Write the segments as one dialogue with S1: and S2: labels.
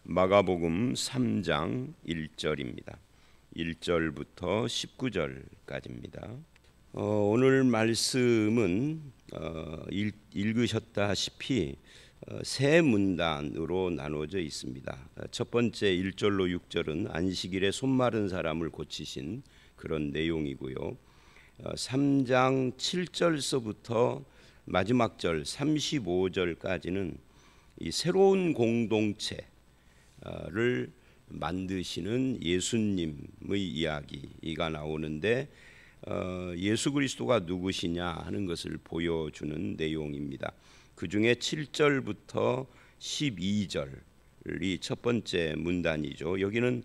S1: 마가복음 3장 1절입니다. 1절부터 19절까지입니다. 오늘 말씀은 읽으셨다시피 세 문단으로 나눠져 있습니다. 첫 번째 1절로 6절은 안식일에 손 마른 사람을 고치신 그런 내용이고요. 3장 7절서부터 마지막 절 35절까지는 이 새로운 공동체를 만드시는 예수님의 이야기가 나오는데 예수 그리스도가 누구시냐 하는 것을 보여주는 내용입니다. 그 중에 7절부터 12절이 첫 번째 문단이죠. 여기는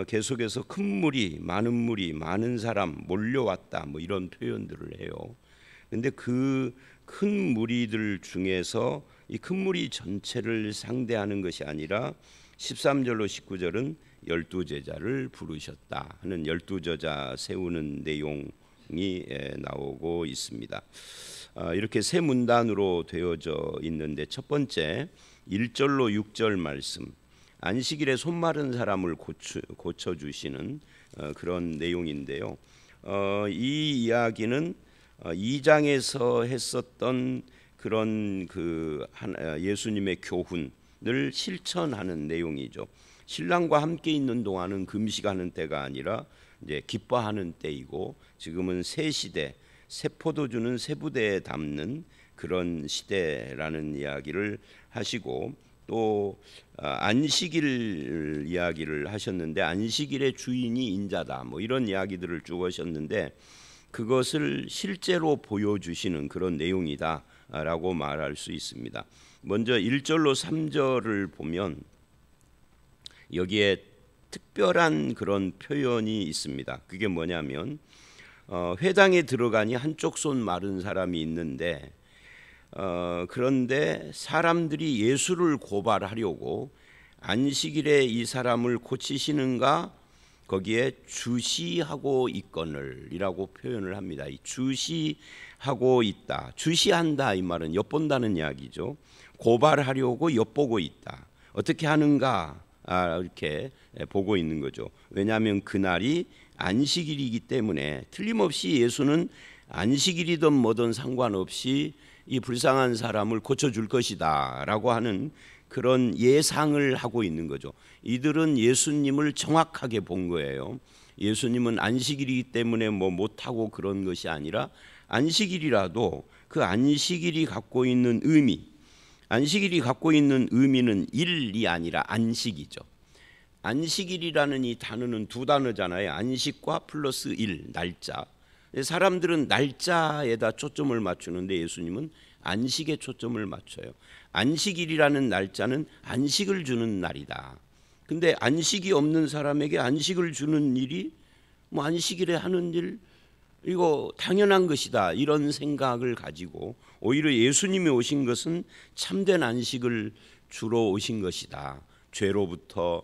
S1: 계속해서 큰 무리, 많은 사람 몰려왔다 뭐 이런 표현들을 해요. 근데 그 큰 무리들 중에서 이 큰 무리 전체를 상대하는 것이 아니라 13절로 19절은 12제자를 부르셨다 하는 12제자 세우는 내용이 나오고 있습니다. 이렇게 세 문단으로 되어져 있는데 첫 번째 1절로 6절 말씀, 안식일에 손 마른 사람을 고쳐주시는 그런 내용인데요. 이 이야기는 2장에서 했었던 그런 예수님의 교훈을 실천하는 내용이죠. 신랑과 함께 있는 동안은 금식하는 때가 아니라 이제 기뻐하는 때이고, 지금은 새 시대, 새 포도주는 새 부대에 담는 그런 시대라는 이야기를 하시고, 또 안식일 이야기를 하셨는데 안식일의 주인이 인자다 뭐 이런 이야기들을 쭉 하셨는데 그것을 실제로 보여주시는 그런 내용이다라고 말할 수 있습니다. 먼저 1절로 3절을 보면 여기에 특별한 그런 표현이 있습니다. 그게 뭐냐면 회당에 들어가니 한쪽 손 마른 사람이 있는데 그런데 사람들이 예수를 고발하려고 안식일에 이 사람을 고치시는가 거기에 주시하고 있거늘이라고 표현을 합니다. 이 주시하고 있다, 주시한다 이 말은 엿본다는 이야기죠. 고발하려고 엿보고 있다. 어떻게 하는가 이렇게 보고 있는 거죠. 왜냐하면 그날이 안식일이기 때문에 틀림없이 예수는 안식일이든 뭐든 상관없이 이 불쌍한 사람을 고쳐줄 것이다 라고 하는 그런 예상을 하고 있는 거죠. 이들은 예수님을 정확하게 본 거예요. 예수님은 안식일이기 때문에 뭐 못하고 그런 것이 아니라 안식일이라도 그 안식일이 갖고 있는 의미, 안식일이 갖고 있는 의미는 일이 아니라 안식이죠. 안식일이라는 이 단어는 두 단어잖아요. 안식과 플러스 일, 날짜. 사람들은 날짜에다 초점을 맞추는데 예수님은 안식에 초점을 맞춰요. 안식일이라는 날짜는 안식을 주는 날이다. 근데 안식이 없는 사람에게 안식을 주는 일이 뭐 안식일에 하는 일 이거 당연한 것이다 이런 생각을 가지고 오히려 예수님이 오신 것은 참된 안식을 주러 오신 것이다. 죄로부터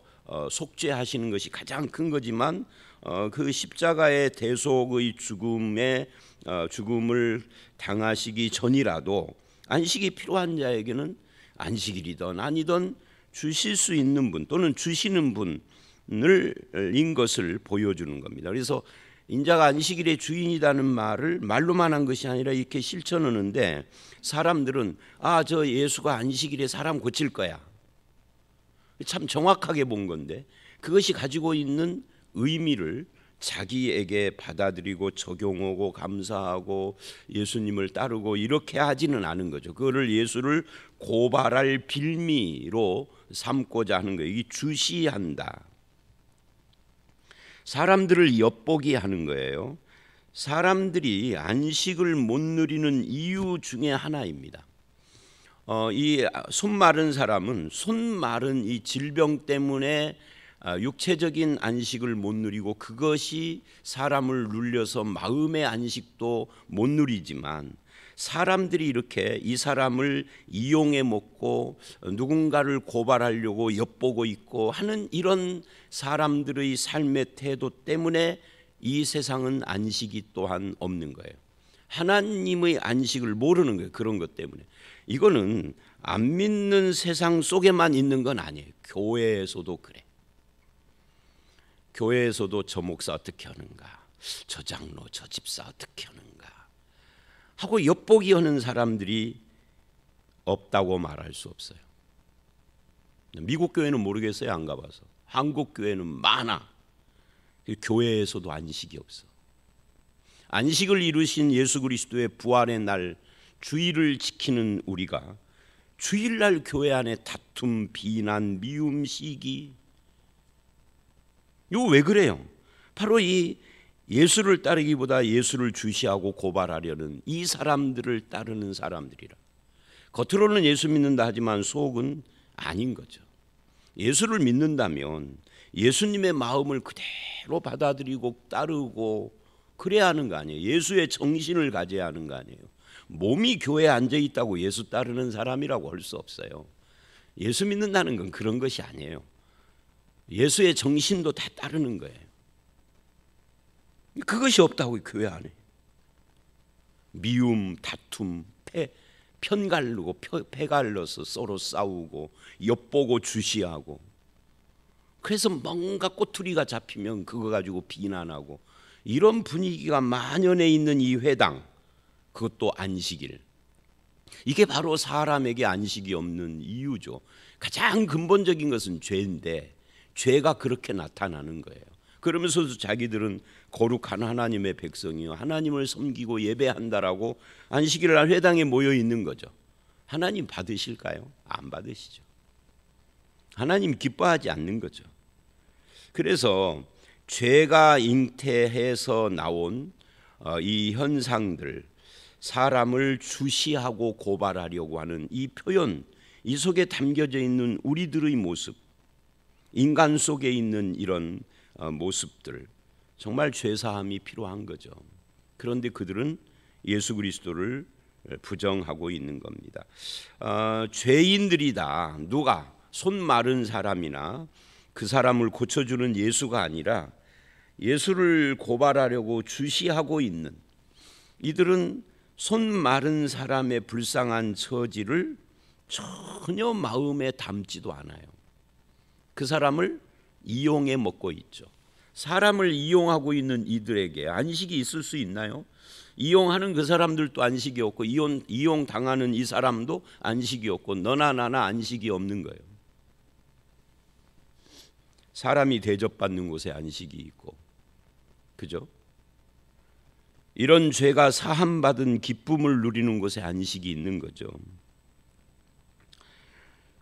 S1: 속죄하시는 것이 가장 큰 거지만 그 십자가의 대속의 죽음을 당하시기 전이라도 안식이 필요한 자에게는 안식일이든 아니든 주실 수 있는 분 또는 주시는 분인 것을 보여주는 겁니다. 그래서 인자가 안식일의 주인이라는 말을 말로만 한 것이 아니라 이렇게 실천하는데 사람들은 저 예수가 안식일에 사람 고칠 거야. 참 정확하게 본 건데 그것이 가지고 있는 의미를 자기에게 받아들이고 적용하고 감사하고 예수님을 따르고 이렇게 하지는 않은 거죠. 그거를 예수를 고발할 빌미로 삼고자 하는 거예요. 이 주시한다. 사람들을 엿보게 하는 거예요. 사람들이 안식을 못 누리는 이유 중에 하나입니다. 이 손 마른 사람은 손 마른 이 질병 때문에 육체적인 안식을 못 누리고 그것이 사람을 눌려서 마음의 안식도 못 누리지만 사람들이 이렇게 이 사람을 이용해 먹고 누군가를 고발하려고 엿보고 있고 하는 이런 사람들의 삶의 태도 때문에 이 세상은 안식이 또한 없는 거예요. 하나님의 안식을 모르는 거예요. 그런 것 때문에. 이거는 안 믿는 세상 속에만 있는 건 아니에요. 교회에서도 그래. 교회에서도 저 목사 어떻게 하는가, 저 장로 저 집사 어떻게 하는가 하고 엿보기 하는 사람들이 없다고 말할 수 없어요. 미국 교회는 모르겠어요. 안 가봐서. 한국 교회는 많아. 교회에서도 안식이 없어. 안식을 이루신 예수 그리스도의 부활의 날 주일을 지키는 우리가 주일날 교회 안에 다툼, 비난, 미움, 시기, 이거 왜 그래요? 바로 이 예수를 따르기보다 예수를 주시하고 고발하려는 이 사람들을 따르는 사람들이라. 겉으로는 예수 믿는다 하지만 속은 아닌 거죠. 예수를 믿는다면 예수님의 마음을 그대로 받아들이고 따르고 그래야 하는 거 아니에요. 예수의 정신을 가져야 하는 거 아니에요. 몸이 교회에 앉아 있다고 예수 따르는 사람이라고 할 수 없어요. 예수 믿는다는 건 그런 것이 아니에요. 예수의 정신도 다 따르는 거예요. 그것이 없다고 교회 안에. 미움, 다툼, 편갈르고 패갈러서 서로 싸우고 엿보고 주시하고, 그래서 뭔가 꼬투리가 잡히면 그거 가지고 비난하고, 이런 분위기가 만연해 있는 이 회당, 그것도 안식일, 이게 바로 사람에게 안식이 없는 이유죠. 가장 근본적인 것은 죄인데 죄가 그렇게 나타나는 거예요. 그러면서도 자기들은 거룩한 하나님의 백성이요 하나님을 섬기고 예배한다라고 안식일 날 회당에 모여 있는 거죠. 하나님 받으실까요? 안 받으시죠. 하나님 기뻐하지 않는 거죠. 그래서 죄가 잉태해서 나온 이 현상들, 사람을 주시하고 고발하려고 하는 이 표현, 이 속에 담겨져 있는 우리들의 모습, 인간 속에 있는 이런 모습들, 정말 죄사함이 필요한 거죠. 그런데 그들은 예수 그리스도를 부정하고 있는 겁니다. 죄인들이다. 누가? 손 마른 사람이나 그 사람을 고쳐주는 예수가 아니라 예수를 고발하려고 주시하고 있는 이들은 손 마른 사람의 불쌍한 처지를 전혀 마음에 담지도 않아요. 그 사람을 이용해 먹고 있죠. 사람을 이용하고 있는 이들에게 안식이 있을 수 있나요? 이용하는 그 사람들도 안식이 없고 이용당하는 이 사람도 안식이 없고 너나 나나 안식이 없는 거예요. 사람이 대접받는 곳에 안식이 있고, 그죠? 이런 죄가 사함받은 기쁨을 누리는 곳에 안식이 있는 거죠.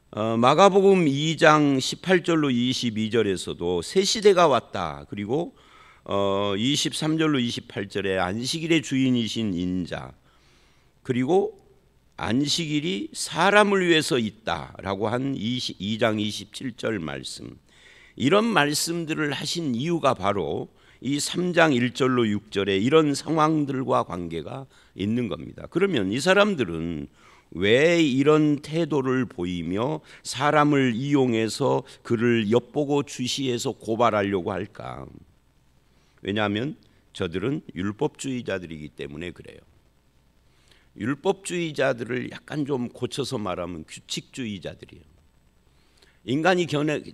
S1: 마가복음 2장 18절로 22절에서도 새 시대가 왔다. 그리고 23절로 28절에 안식일의 주인이신 인자, 그리고 안식일이 사람을 위해서 있다라고 한 2장 27절 말씀, 이런 말씀들을 하신 이유가 바로 이 3장 1절로 6절에 이런 상황들과 관계가 있는 겁니다. 그러면 이 사람들은 왜 이런 태도를 보이며 사람을 이용해서 그를 엿보고 주시해서 고발하려고 할까? 왜냐하면 저들은 율법주의자들이기 때문에 그래요. 율법주의자들을 약간 좀 고쳐서 말하면 규칙주의자들이에요. 인간이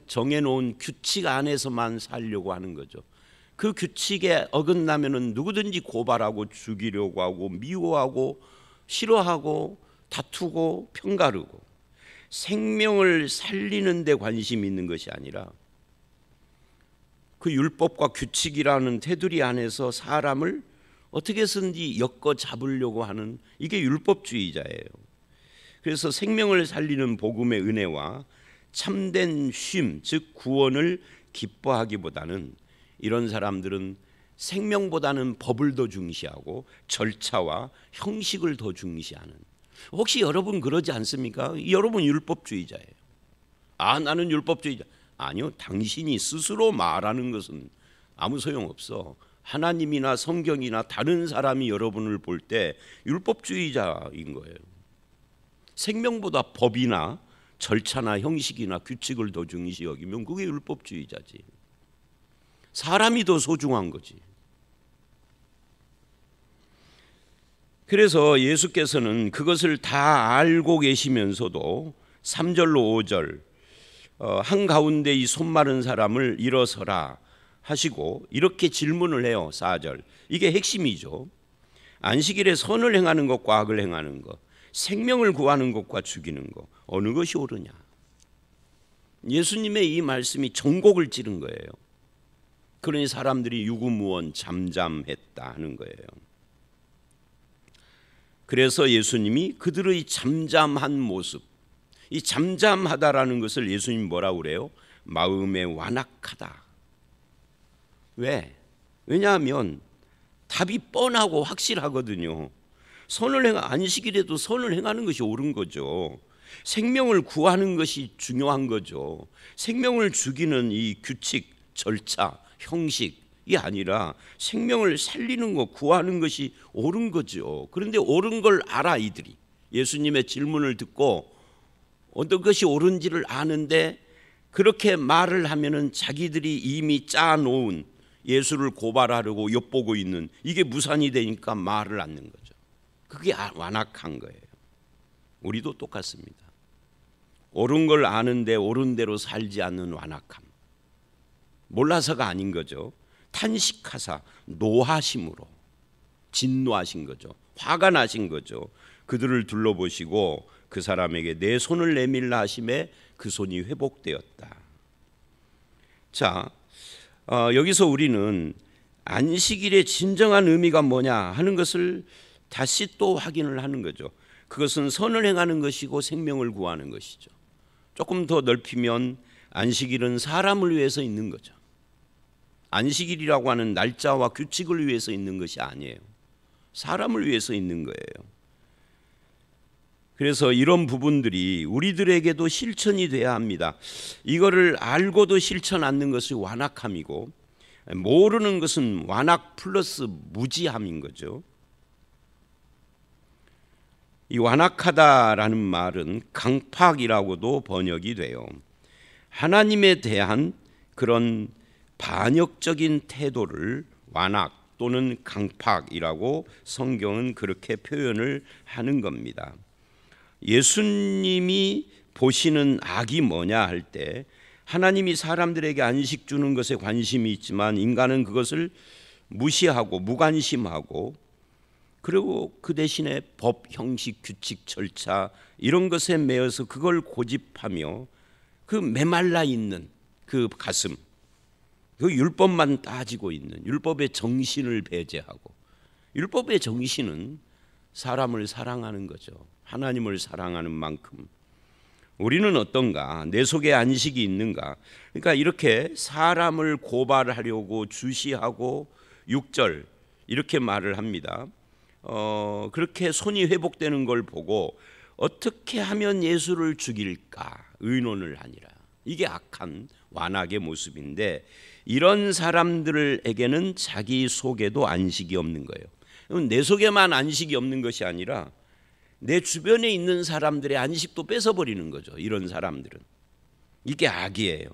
S1: 정해놓은 규칙 안에서만 살려고 하는 거죠. 그 규칙에 어긋나면은 누구든지 고발하고 죽이려고 하고 미워하고 싫어하고 다투고 편가르고, 생명을 살리는 데 관심이 있는 것이 아니라 그 율법과 규칙이라는 테두리 안에서 사람을 어떻게 해서든지 엮어 잡으려고 하는, 이게 율법주의자예요. 그래서 생명을 살리는 복음의 은혜와 참된 쉼, 즉 구원을 기뻐하기보다는 이런 사람들은 생명보다는 법을 더 중시하고 절차와 형식을 더 중시하는, 혹시 여러분 그러지 않습니까? 여러분 율법주의자예요. 나는 율법주의자. 아니요, 당신이 스스로 말하는 것은 아무 소용없어. 하나님이나 성경이나 다른 사람이 여러분을 볼 때 율법주의자인 거예요. 생명보다 법이나 절차나 형식이나 규칙을 더 중시 여기면 그게 율법주의자지. 사람이 더 소중한 거지. 그래서 예수께서는 그것을 다 알고 계시면서도 3절로 5절 한가운데 이 손마른 사람을 일어서라 하시고 이렇게 질문을 해요. 4절. 이게 핵심이죠. 안식일에 선을 행하는 것과 악을 행하는 것, 생명을 구하는 것과 죽이는 것, 어느 것이 옳으냐. 예수님의 이 말씀이 전곡을 찌른 거예요. 그러니 사람들이 유구무원 잠잠했다 하는 거예요. 그래서 예수님이 그들의 잠잠한 모습, 이 잠잠하다라는 것을 예수님이 뭐라고 그래요? 마음에 완악하다. 왜? 왜냐하면 답이 뻔하고 확실하거든요. 안식일에도 선을 행하는 것이 옳은 거죠. 생명을 구하는 것이 중요한 거죠. 생명을 죽이는 이 규칙, 절차, 형식이 아니라 생명을 살리는 것, 구하는 것이 옳은 거죠. 그런데 옳은 걸 알아 이들이. 예수님의 질문을 듣고 어떤 것이 옳은지를 아는데 그렇게 말을 하면은 자기들이 이미 짜놓은 예수를 고발하려고 엿보고 있는 이게 무산이 되니까 말을 않는 거죠. 그게 완악한 거예요. 우리도 똑같습니다. 옳은 걸 아는데 옳은 대로 살지 않는 완악함. 몰라서가 아닌 거죠. 탄식하사 노하심으로 진노하신 거죠. 화가 나신 거죠. 그들을 둘러보시고 그 사람에게 내 손을 내밀라 하심에 그 손이 회복되었다. 자, 여기서 우리는 안식일의 진정한 의미가 뭐냐 하는 것을 다시 또 확인을 하는 거죠. 그것은 선을 행하는 것이고 생명을 구하는 것이죠. 조금 더 넓히면 안식일은 사람을 위해서 있는 거죠. 안식일이라고 하는 날짜와 규칙을 위해서 있는 것이 아니에요. 사람을 위해서 있는 거예요. 그래서 이런 부분들이 우리들에게도 실천이 돼야 합니다. 이거를 알고도 실천 않는 것이 완악함이고 모르는 것은 완악 플러스 무지함인 거죠. 이 완악하다라는 말은 강팍이라고도 번역이 돼요. 하나님에 대한 그런 반역적인 태도를 완악 또는 강팍이라고 성경은 그렇게 표현을 하는 겁니다. 예수님이 보시는 악이 뭐냐 할 때 하나님이 사람들에게 안식 주는 것에 관심이 있지만 인간은 그것을 무시하고 무관심하고 그리고 그 대신에 법, 형식, 규칙, 절차 이런 것에 매여서 그걸 고집하며 그 메말라 있는 그 가슴, 그 율법만 따지고 있는 율법의 정신을 배제하고 율법의 정신은 사람을 사랑하는 거죠. 하나님을 사랑하는 만큼 우리는 어떤가? 내 속에 안식이 있는가? 그러니까 이렇게 사람을 고발하려고 주시하고 6절 이렇게 말을 합니다. 그렇게 손이 회복되는 걸 보고 어떻게 하면 예수를 죽일까 의논을 하니라. 이게 악한 완악의 모습인데 이런 사람들에게는 자기 속에도 안식이 없는 거예요. 내 속에만 안식이 없는 것이 아니라 내 주변에 있는 사람들의 안식도 뺏어버리는 거죠. 이런 사람들은. 이게 악이에요.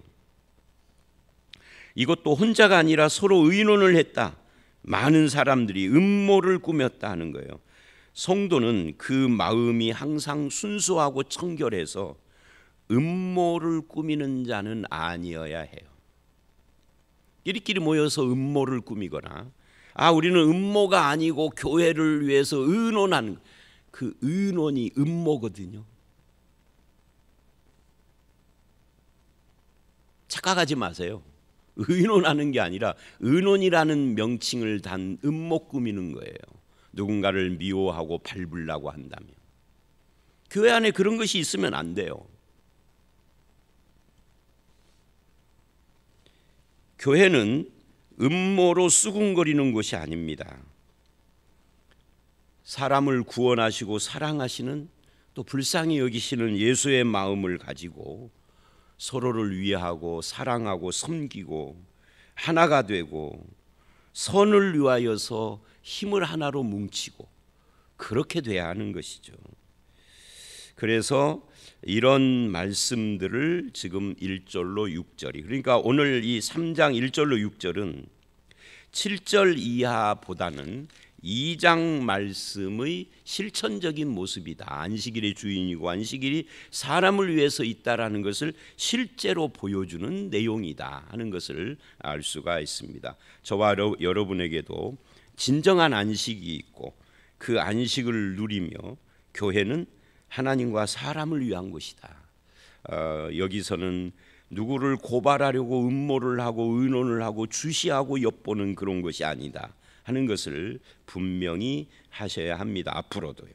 S1: 이것도 혼자가 아니라 서로 의논을 했다. 많은 사람들이 음모를 꾸몄다 하는 거예요. 성도는 그 마음이 항상 순수하고 청결해서 음모를 꾸미는 자는 아니어야 해요. 끼리끼리 모여서 음모를 꾸미거나 우리는 음모가 아니고 교회를 위해서 의논하는 그 의논이 음모거든요. 착각하지 마세요. 의논하는 게 아니라 의논이라는 명칭을 단 음모 꾸미는 거예요. 누군가를 미워하고 밟으려고 한다면. 교회 안에 그런 것이 있으면 안 돼요. 교회는 음모로 수군거리는 곳이 아닙니다. 사람을 구원하시고 사랑하시는 또 불쌍히 여기시는 예수의 마음을 가지고 서로를 위하고 사랑하고 섬기고 하나가 되고 선을 위하여서 힘을 하나로 뭉치고 그렇게 돼야 하는 것이죠. 그래서 이런 말씀들을 지금 1절로 6절이 그러니까 오늘 이 3장 1절로 6절은 7절 이하보다는 2장 말씀의 실천적인 모습이다. 안식일의 주인이고 안식일이 사람을 위해서 있다라는 것을 실제로 보여주는 내용이다 하는 것을 알 수가 있습니다. 저와 여러분에게도 진정한 안식이 있고 그 안식을 누리며 교회는 하나님과 사람을 위한 것이다. 여기서는 누구를 고발하려고 음모를 하고 의논을 하고 주시하고 엿보는 그런 것이 아니다 하는 것을 분명히 하셔야 합니다. 앞으로도요.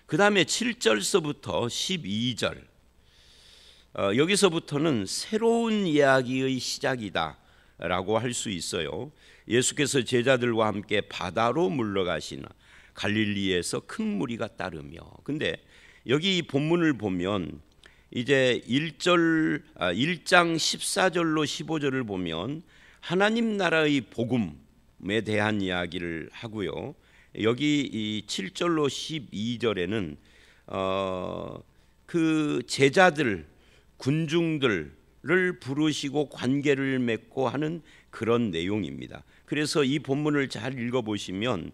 S1: 그 다음에 7절서부터 12절 여기서부터는 새로운 이야기의 시작이다 라고 할 수 있어요. 예수께서 제자들과 함께 바다로 물러가시나 갈릴리에서 큰 무리가 따르며. 근데 여기 이 본문을 보면 이제 1장 14절로 15절을 보면 하나님 나라의 복음에 대한 이야기를 하고요. 여기 이 7절로 12절에는 그 제자들, 군중들을 부르시고 관계를 맺고 하는 그런 내용입니다. 그래서 이 본문을 잘 읽어보시면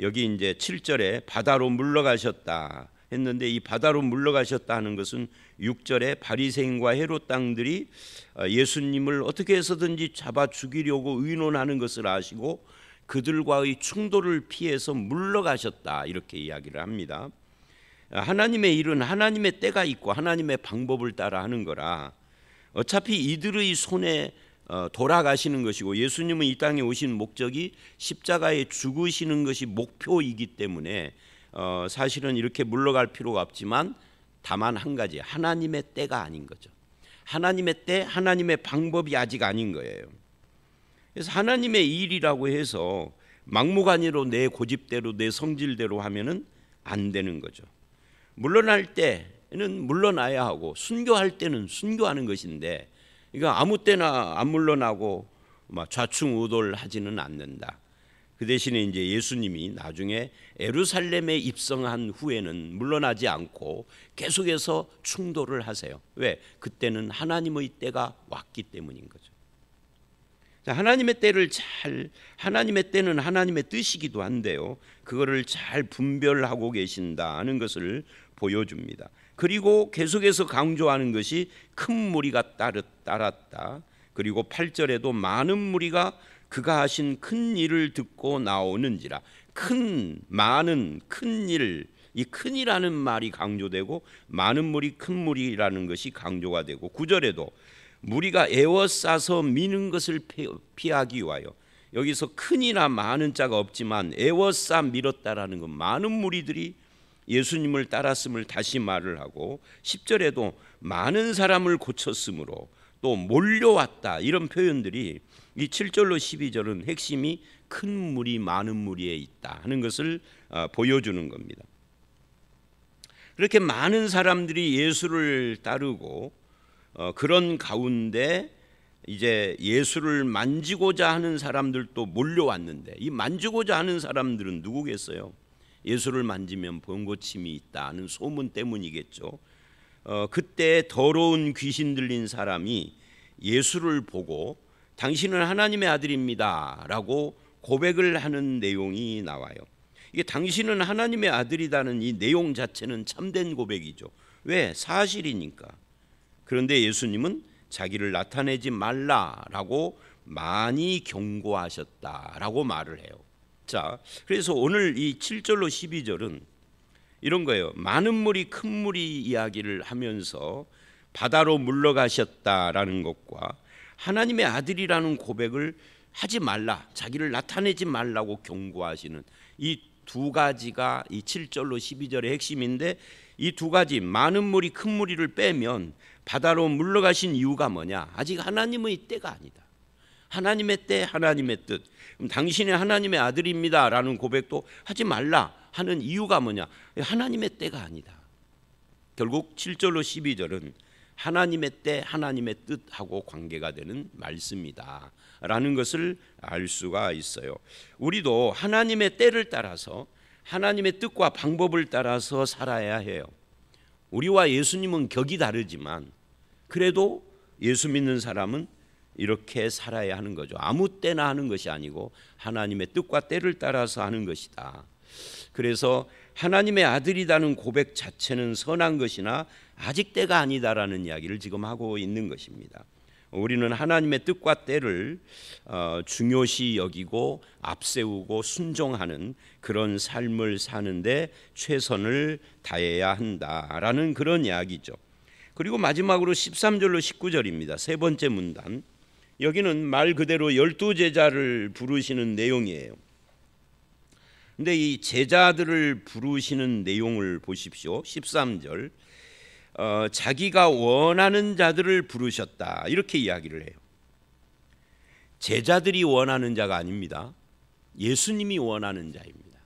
S1: 여기 이제 7절에 바다로 물러가셨다 했는데 이 바다로 물러가셨다 하는 것은 6절에 바리새인과 헤롯 당들이 예수님을 어떻게 해서든지 잡아 죽이려고 의논하는 것을 아시고 그들과의 충돌을 피해서 물러가셨다 이렇게 이야기를 합니다. 하나님의 일은 하나님의 때가 있고 하나님의 방법을 따라 하는 거라 어차피 이들의 손에 돌아가시는 것이고 예수님은 이 땅에 오신 목적이 십자가에 죽으시는 것이 목표이기 때문에 사실은 이렇게 물러갈 필요가 없지만 다만 한 가지 하나님의 때가 아닌 거죠. 하나님의 때, 하나님의 방법이 아직 아닌 거예요. 그래서 하나님의 일이라고 해서 막무가내로 내 고집대로 내 성질대로 하면은 안 되는 거죠. 물러날 때는 물러나야 하고 순교할 때는 순교하는 것인데 그러니까 아무 때나 안 물러나고 좌충우돌하지는 않는다. 그 대신에 이제 예수님이 나중에 예루살렘에 입성한 후에는 물러나지 않고 계속해서 충돌을 하세요. 왜? 그때는 하나님의 때가 왔기 때문인 거죠. 하나님의 때는 하나님의 뜻이기도 한데요. 그거를 잘 분별하고 계신다는 것을 보여줍니다. 그리고 계속해서 강조하는 것이 큰 무리가 따랐다. 그리고 8절에도 많은 무리가 그가 하신 큰 일을 듣고 나오는지라. 많은 큰 일, 이 큰이라는 말이 강조되고 많은 무리, 큰 무리라는 것이 강조가 되고 9절에도 무리가 에워싸서 미는 것을 피하기 위하여 여기서 큰이나 많은 자가 없지만 에워싸 밀었다라는 건 많은 무리들이 예수님을 따랐음을 다시 말을 하고 10절에도 많은 사람을 고쳤으므로 또 몰려왔다 이런 표현들이 이 7절로 12절은 핵심이 큰 무리 많은 무리에 있다 하는 것을 보여주는 겁니다. 그렇게 많은 사람들이 예수를 따르고 그런 가운데 이제 예수를 만지고자 하는 사람들도 몰려왔는데 이 만지고자 하는 사람들은 누구겠어요? 예수를 만지면 번고침이 있다는 소문 때문이겠죠. 그때 더러운 귀신 들린 사람이 예수를 보고 당신은 하나님의 아들입니다 라고 고백을 하는 내용이 나와요. 이게 당신은 하나님의 아들이라는 이 내용 자체는 참된 고백이죠. 왜? 사실이니까. 그런데 예수님은 자기를 나타내지 말라라고 많이 경고하셨다라고 말을 해요. 자, 그래서 오늘 이 7절로 12절은 이런 거예요. 많은 무리, 큰 무리 이야기를 하면서 바다로 물러가셨다라는 것과 하나님의 아들이라는 고백을 하지 말라, 자기를 나타내지 말라고 경고하시는 이 두 가지가 이 7절로 12절의 핵심인데 이 두 가지 많은 무리, 큰 무리를 빼면 바다로 물러가신 이유가 뭐냐? 아직 하나님의 때가 아니다. 하나님의 때, 하나님의 뜻. 그럼 당신이 하나님의 아들입니다라는 고백도 하지 말라 하는 이유가 뭐냐? 하나님의 때가 아니다. 결국 7절로 12절은 하나님의 때, 하나님의 뜻하고 관계가 되는 말씀이다 라는 것을 알 수가 있어요. 우리도 하나님의 때를 따라서 하나님의 뜻과 방법을 따라서 살아야 해요. 우리와 예수님은 격이 다르지만 그래도 예수 믿는 사람은 이렇게 살아야 하는 거죠. 아무 때나 하는 것이 아니고 하나님의 뜻과 때를 따라서 하는 것이다. 그래서 하나님의 아들이라는 고백 자체는 선한 것이나 아직 때가 아니다라는 이야기를 지금 하고 있는 것입니다. 우리는 하나님의 뜻과 때를 중요시 여기고 앞세우고 순종하는 그런 삶을 사는데 최선을 다해야 한다라는 그런 이야기죠. 그리고 마지막으로 13절로 19절입니다. 세 번째 문단. 여기는 말 그대로 12제자를 부르시는 내용이에요. 근데 이 제자들을 부르시는 내용을 보십시오. 13절. 자기가 원하는 자들을 부르셨다. 이렇게 이야기를 해요. 제자들이 원하는 자가 아닙니다. 예수님이 원하는 자입니다.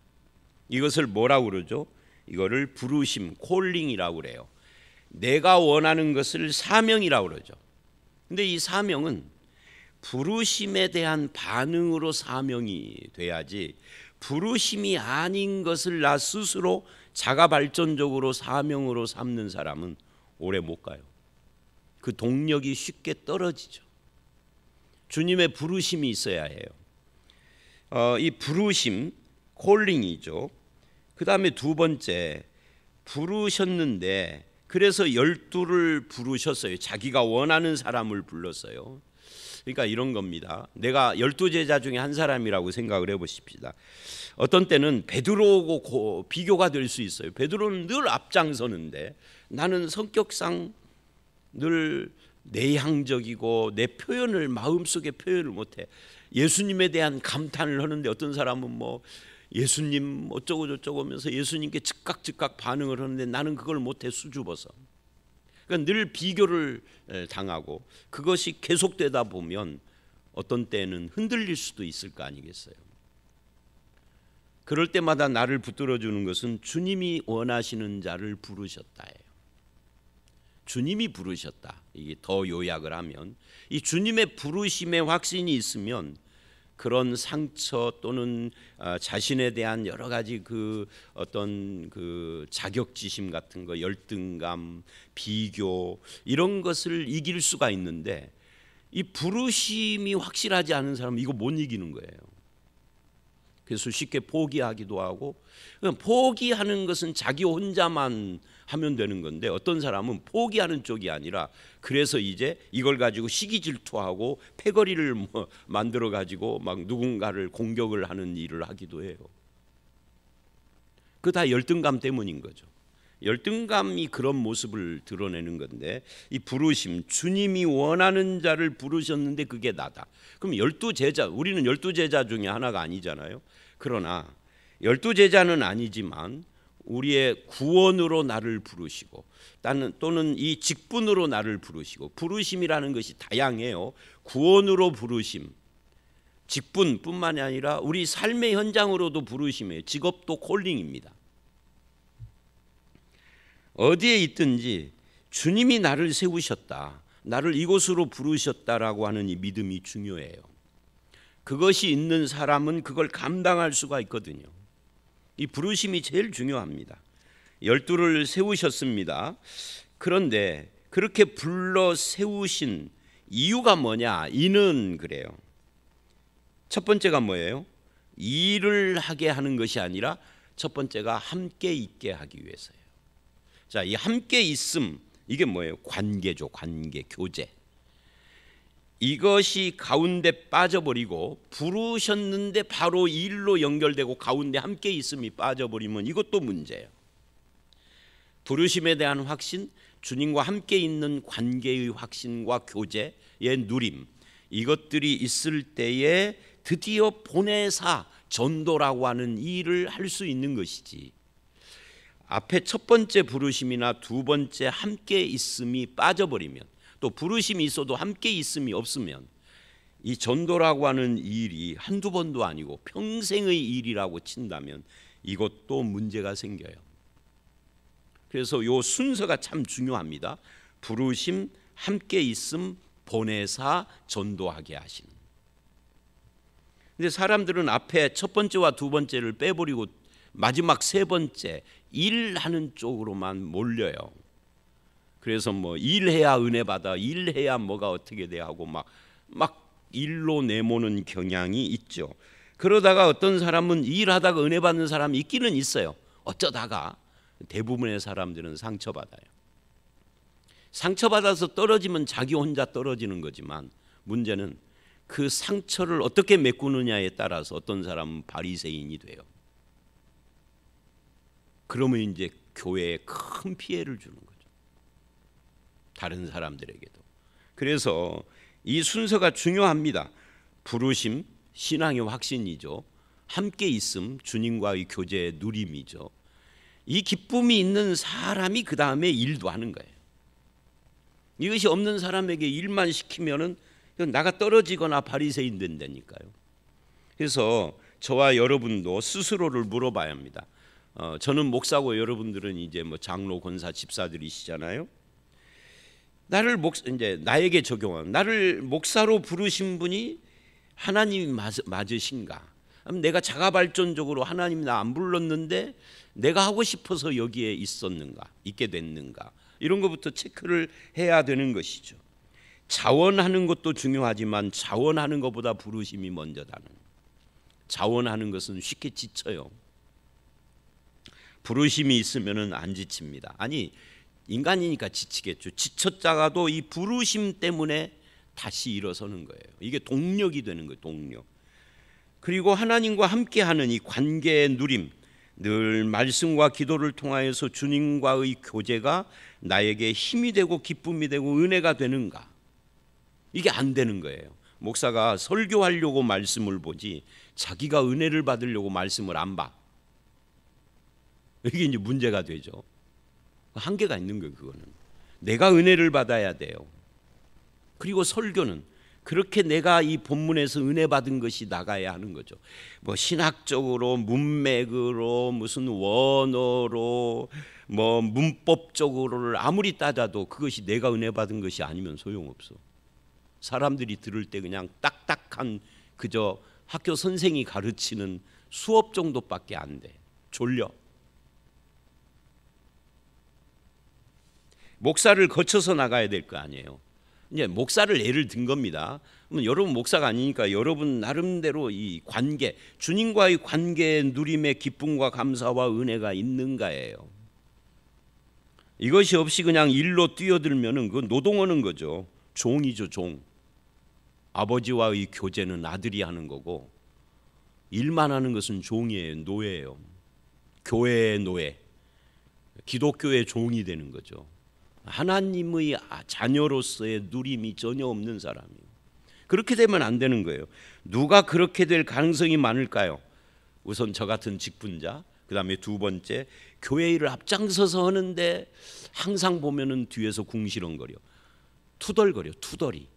S1: 이것을 뭐라고 그러죠? 이거를 부르심, 콜링이라고 그래요. 내가 원하는 것을 사명이라고 그러죠. 근데 이 사명은 부르심에 대한 반응으로 사명이 돼야지, 부르심이 아닌 것을 나 스스로 자가 발전적으로 사명으로 삼는 사람은 오래 못 가요. 그 동력이 쉽게 떨어지죠. 주님의 부르심이 있어야 해요. 이 부르심, 콜링이죠. 그 다음에 두 번째, 부르셨는데 그래서 12를 부르셨어요. 자기가 원하는 사람을 불렀어요. 그러니까 이런 겁니다. 내가 12제자 중에 한 사람이라고 생각을 해보십시다. 어떤 때는 베드로하고 비교가 될 수 있어요. 베드로는 늘 앞장서는데 나는 성격상 늘 내향적이고 내 표현을 마음속에 표현을 못해. 예수님에 대한 감탄을 하는데 어떤 사람은 뭐 예수님 어쩌고 저쩌고 하면서 예수님께 즉각 반응을 하는데 나는 그걸 못해 수줍어서. 그러니까 늘 비교를 당하고 그것이 계속되다 보면 어떤 때는 흔들릴 수도 있을 거 아니겠어요. 그럴 때마다 나를 붙들어주는 것은 주님이 원하시는 자를 부르셨다예요. 주님이 부르셨다. 이게 더 요약을 하면 이 주님의 부르심의 확신이 있으면 그런 상처 또는 자신에 대한 여러 가지 그 어떤 그 자격지심 같은 거, 열등감, 비교 이런 것을 이길 수가 있는데 이 부르심이 확실하지 않은 사람은 이거 못 이기는 거예요. 그래서 쉽게 포기하기도 하고, 포기하는 것은 자기 혼자만 하면 되는 건데 어떤 사람은 포기하는 쪽이 아니라 그래서 이제 이걸 가지고 시기 질투하고 패거리를 만들어 가지고 막 누군가를 공격을 하는 일을 하기도 해요. 그 다 열등감 때문인 거죠. 열등감이 그런 모습을 드러내는 건데 이 부르심, 주님이 원하는 자를 부르셨는데 그게 나다. 그럼 12제자, 우리는 12제자 중에 하나가 아니잖아요. 그러나 12제자는 아니지만 우리의 구원으로 나를 부르시고 또는 이 직분으로 나를 부르시고, 부르심이라는 것이 다양해요. 구원으로 부르심, 직분뿐만이 아니라 우리 삶의 현장으로도 부르심이에요. 직업도 콜링입니다. 어디에 있든지 주님이 나를 세우셨다, 나를 이곳으로 부르셨다라고 하는 이 믿음이 중요해요. 그것이 있는 사람은 그걸 감당할 수가 있거든요. 이 부르심이 제일 중요합니다. 12를 세우셨습니다. 그런데 그렇게 불러 세우신 이유가 뭐냐? 이는 그래요. 첫 번째가 뭐예요? 일을 하게 하는 것이 아니라 첫 번째가 함께 있게 하기 위해서예요. 자, 이 함께 있음, 이게 뭐예요? 관계죠. 관계, 교제. 이것이 가운데 빠져버리고 부르셨는데 바로 일로 연결되고 가운데 함께 있음이 빠져버리면 이것도 문제예요. 부르심에 대한 확신, 주님과 함께 있는 관계의 확신과 교제의 누림, 이것들이 있을 때에 드디어 보내사 전도라고 하는 일을 할 수 있는 것이지, 앞에 첫 번째 부르심이나 두 번째 함께 있음이 빠져버리면, 또 부르심이 있어도 함께 있음이 없으면 이 전도라고 하는 일이 한두 번도 아니고 평생의 일이라고 친다면 이것도 문제가 생겨요. 그래서 요 순서가 참 중요합니다. 부르심, 함께 있음, 보내사, 전도하게 하시는. 근데 사람들은 앞에 첫 번째와 두 번째를 빼버리고 마지막 세 번째 일하는 쪽으로만 몰려요. 그래서 뭐 일해야 은혜 받아, 일해야 뭐가 어떻게 돼 하고 막 막 일로 내모는 경향이 있죠. 그러다가 어떤 사람은 일하다가 은혜 받는 사람이 있기는 있어요. 어쩌다가 대부분의 사람들은 상처받아요. 상처받아서 떨어지면 자기 혼자 떨어지는 거지만 문제는 그 상처를 어떻게 메꾸느냐에 따라서 어떤 사람은 바리새인이 돼요. 그러면 이제 교회에 큰 피해를 주는 거죠. 다른 사람들에게도. 그래서 이 순서가 중요합니다. 부르심, 신앙의 확신이죠. 함께 있음, 주님과의 교제의 누림이죠. 이 기쁨이 있는 사람이 그 다음에 일도 하는 거예요. 이것이 없는 사람에게 일만 시키면은 나가 떨어지거나 바리새인 된다니까요. 그래서 저와 여러분도 스스로를 물어봐야 합니다. 저는 목사고 여러분들은 이제 뭐 장로, 권사, 집사들이시잖아요. 이제 나에게 적용한 나를 목사로 부르신 분이 하나님이 맞으신가? 내가 자가발전적으로 하나님 나 안 불렀는데 내가 하고 싶어서 여기에 있게 됐는가? 이런 것부터 체크를 해야 되는 것이죠. 자원하는 것도 중요하지만 자원하는 것보다 부르심이 먼저다는. 자원하는 것은 쉽게 지쳐요. 부르심이 있으면은 안 지칩니다. 아니 인간이니까 지치겠죠. 지쳤다가도 이 부르심 때문에 다시 일어서는 거예요. 이게 동력이 되는 거예요. 동력. 그리고 하나님과 함께하는 이 관계의 누림, 늘 말씀과 기도를 통하여서 주님과의 교제가 나에게 힘이 되고 기쁨이 되고 은혜가 되는가? 이게 안 되는 거예요. 목사가 설교하려고 말씀을 보지 자기가 은혜를 받으려고 말씀을 안 봐. 이게 이제 문제가 되죠. 한계가 있는 거예요. 그거는 내가 은혜를 받아야 돼요. 그리고 설교는 그렇게 내가 이 본문에서 은혜 받은 것이 나가야 하는 거죠. 뭐 신학적으로 문맥으로 무슨 원어로 뭐 문법적으로를 아무리 따져도 그것이 내가 은혜 받은 것이 아니면 소용없어. 사람들이 들을 때 그냥 딱딱한 그저 학교 선생이 가르치는 수업 정도밖에 안 돼. 졸려. 목사를 거쳐서 나가야 될 거 아니에요. 이제 목사를 예를 든 겁니다. 여러분 목사가 아니니까 여러분 나름대로 이 관계, 주님과의 관계의 누림의 기쁨과 감사와 은혜가 있는가예요. 이것이 없이 그냥 일로 뛰어들면은 그 노동하는 거죠. 종이죠, 종. 아버지와의 교제는 아들이 하는 거고 일만 하는 것은 종이에요, 노예예요. 교회의 노예, 기독교의 종이 되는 거죠. 하나님의 자녀로서의 누림이 전혀 없는 사람이에요. 그렇게 되면 안 되는 거예요. 누가 그렇게 될 가능성이 많을까요? 우선 저 같은 직분자, 그 다음에 두 번째 교회 일을 앞장서서 하는데 항상 보면은 뒤에서 궁시렁거려, 투덜거려, 투덜이.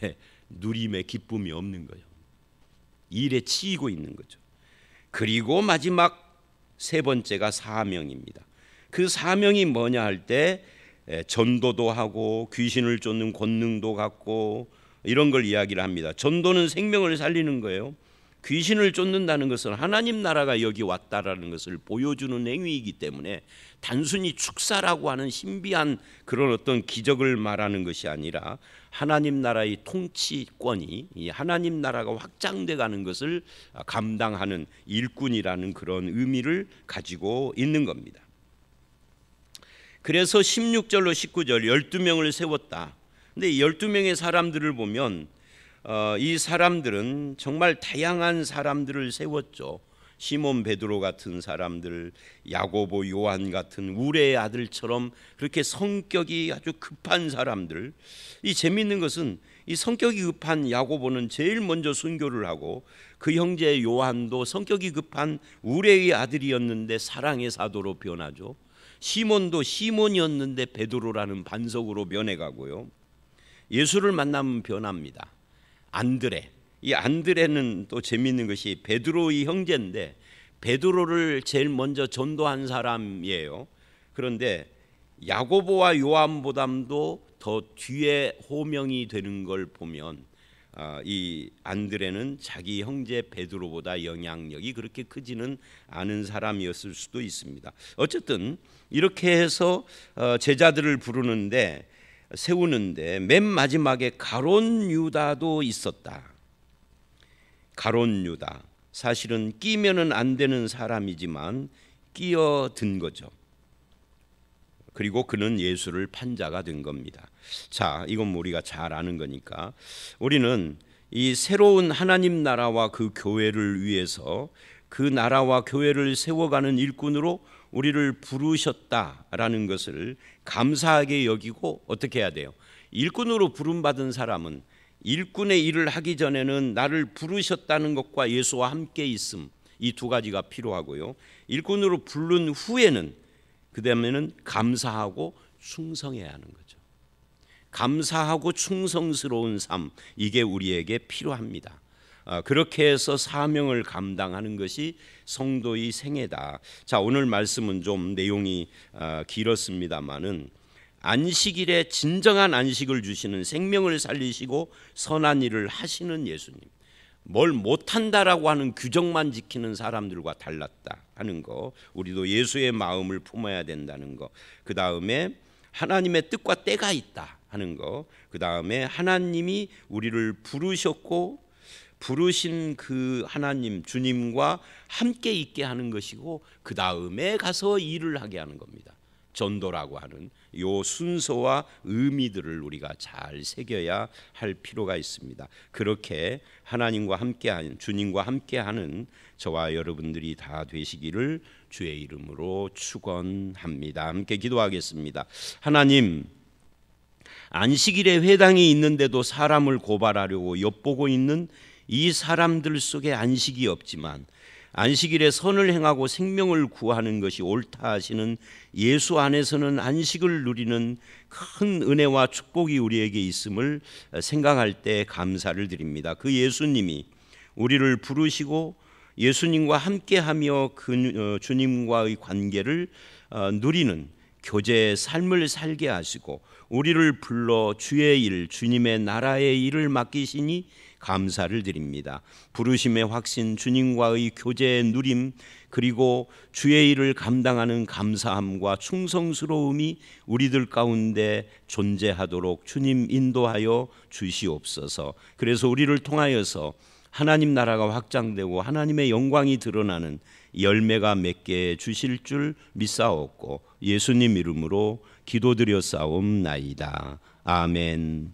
S1: 왜? 누림의 기쁨이 없는 거예요. 일에 치이고 있는 거죠. 그리고 마지막 세 번째가 사명입니다. 그 사명이 뭐냐 할 때 전도도 하고 귀신을 쫓는 권능도 갖고 이런 걸 이야기를 합니다. 전도는 생명을 살리는 거예요. 귀신을 쫓는다는 것은 하나님 나라가 여기 왔다라는 것을 보여주는 행위이기 때문에 단순히 축사라고 하는 신비한 그런 어떤 기적을 말하는 것이 아니라 하나님 나라의 통치권이 이 하나님 나라가 확장돼 가는 것을 감당하는 일꾼이라는 그런 의미를 가지고 있는 겁니다. 그래서 16절로 19절 12명을 세웠다. 근데 12명의 사람들을 보면 이 사람들은 정말 다양한 사람들을 세웠죠. 시몬 베드로 같은 사람들, 야고보, 요한 같은 우레의 아들처럼 그렇게 성격이 아주 급한 사람들. 이 재미있는 것은 이 성격이 급한 야고보는 제일 먼저 순교를 하고 그 형제 요한도 성격이 급한 우레의 아들이었는데 사랑의 사도로 변하죠. 시몬도 시몬이었는데 베드로라는 반석으로 변해가고요. 예수를 만나면 변합니다. 안드레, 이 안드레는 또 재미있는 것이 베드로의 형제인데 베드로를 제일 먼저 전도한 사람이에요. 그런데 야고보와 요한보다도 더 뒤에 호명이 되는 걸 보면 이 안드레는 자기 형제 베드로보다 영향력이 그렇게 크지는 않은 사람이었을 수도 있습니다. 어쨌든 이렇게 해서 제자들을 부르는데 세우는데 맨 마지막에 가룟 유다도 있었다. 가룟 유다, 사실은 끼면은 안 되는 사람이지만 끼어든 거죠. 그리고 그는 예수를 판자가 된 겁니다. 자, 이건 우리가 잘 아는 거니까 우리는 이 새로운 하나님 나라와 그 교회를 위해서 그 나라와 교회를 세워가는 일꾼으로 우리를 부르셨다라는 것을 감사하게 여기고 어떻게 해야 돼요? 일꾼으로 부름받은 사람은 일꾼의 일을 하기 전에는 나를 부르셨다는 것과 예수와 함께 있음, 이 두 가지가 필요하고요. 일꾼으로 부른 후에는 그다음에는 감사하고 충성해야 하는 거죠. 감사하고 충성스러운 삶, 이게 우리에게 필요합니다. 그렇게 해서 사명을 감당하는 것이 성도의 생애다. 자, 오늘 말씀은 좀 내용이 길었습니다마는 안식일에 진정한 안식을 주시는, 생명을 살리시고 선한 일을 하시는 예수님, 뭘 못한다라고 하는 규정만 지키는 사람들과 달랐다 하는 거, 우리도 예수의 마음을 품어야 된다는 거, 그 다음에 하나님의 뜻과 때가 있다 하는 거, 그 다음에 하나님이 우리를 부르셨고 부르신 그 하나님 주님과 함께 있게 하는 것이고, 그 다음에 가서 일을 하게 하는 겁니다. 전도라고 하는 요 순서와 의미들을 우리가 잘 새겨야 할 필요가 있습니다. 그렇게 하나님과 함께하는, 주님과 함께하는 저와 여러분들이 다 되시기를 주의 이름으로 축원합니다. 함께 기도하겠습니다. 하나님, 안식일에 회당이 있는데도 사람을 고발하려고 엿보고 있는 이 사람들 속에 안식이 없지만 안식일에 선을 행하고 생명을 구하는 것이 옳다 하시는 예수 안에서는 안식을 누리는 큰 은혜와 축복이 우리에게 있음을 생각할 때 감사를 드립니다. 그 예수님이 우리를 부르시고 예수님과 함께하며 그 주님과의 관계를 누리는 교제의 삶을 살게 하시고 우리를 불러 주의 일, 주님의 나라의 일을 맡기시니 감사를 드립니다. 부르심의 확신, 주님과의 교제의 누림, 그리고 주의 일을 감당하는 감사함과 충성스러움이 우리들 가운데 존재하도록 주님 인도하여 주시옵소서. 그래서 우리를 통하여서 하나님 나라가 확장되고 하나님의 영광이 드러나는 열매가 맺게 주실 줄 믿사옵고 예수님 이름으로 기도드렸사옵나이다. 아멘.